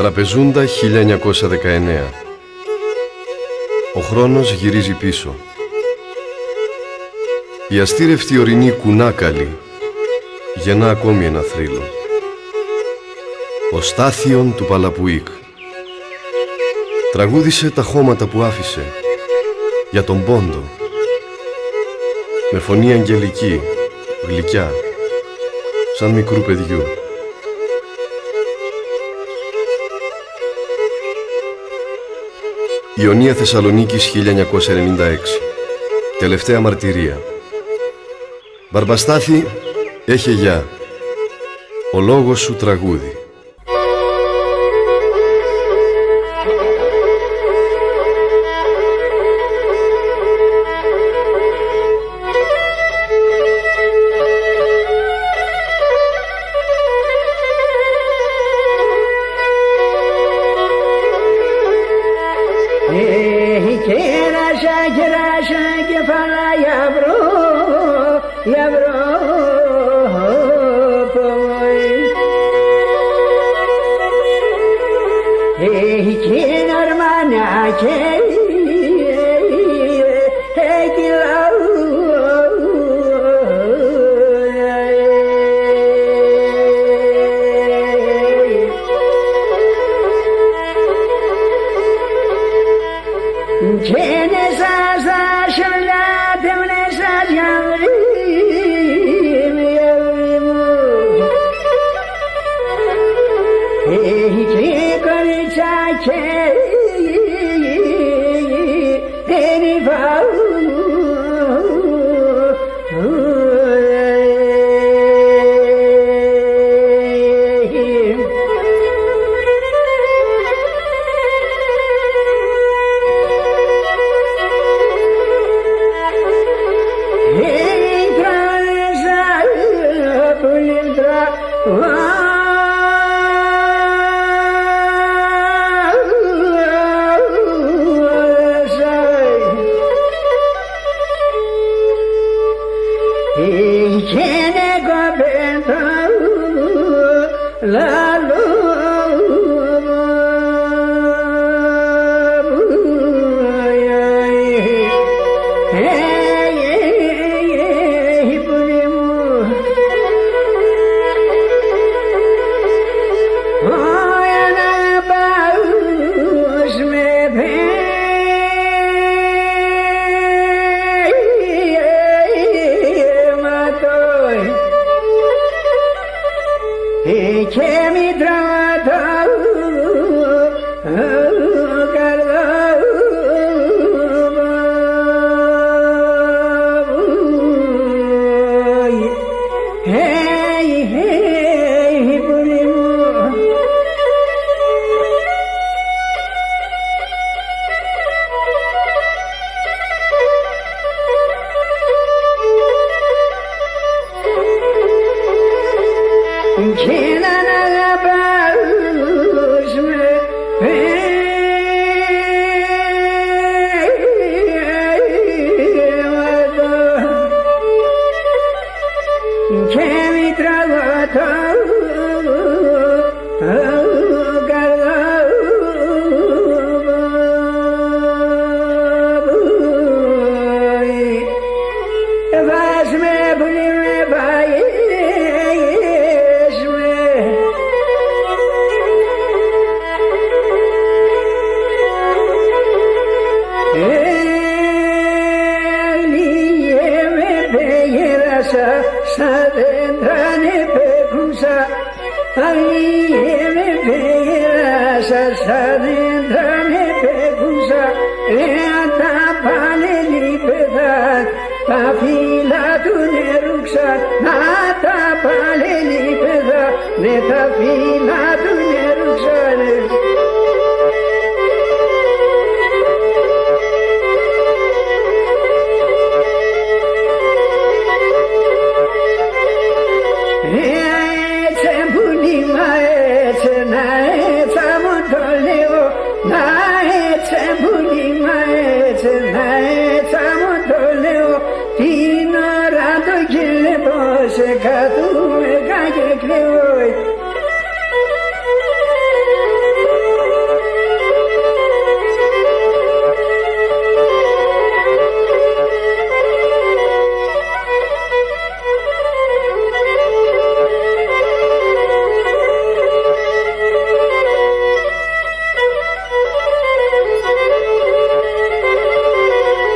Τραπεζούντα 1919. Ο χρόνος γυρίζει πίσω. Η αστήρευτη ορεινή κουνάκαλη γεννά ακόμη ένα θρύλο. Ο Στάθιον του Παλαπουίκ τραγούδισε τα χώματα που άφησε για τον πόντο, με φωνή αγγελική, γλυκιά, σαν μικρού παιδιού. Ιωνία Θεσσαλονίκης 1996. Τελευταία μαρτυρία. Μπαρμπαστάθη, έχε γεια. Ο λόγος σου τραγούδι.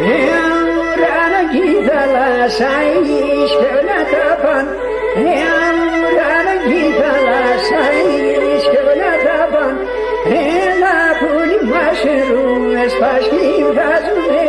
Rana gidala sayiş köle tapan Rana gidala sayiş köle tapan La puli maşru es paşkim gazume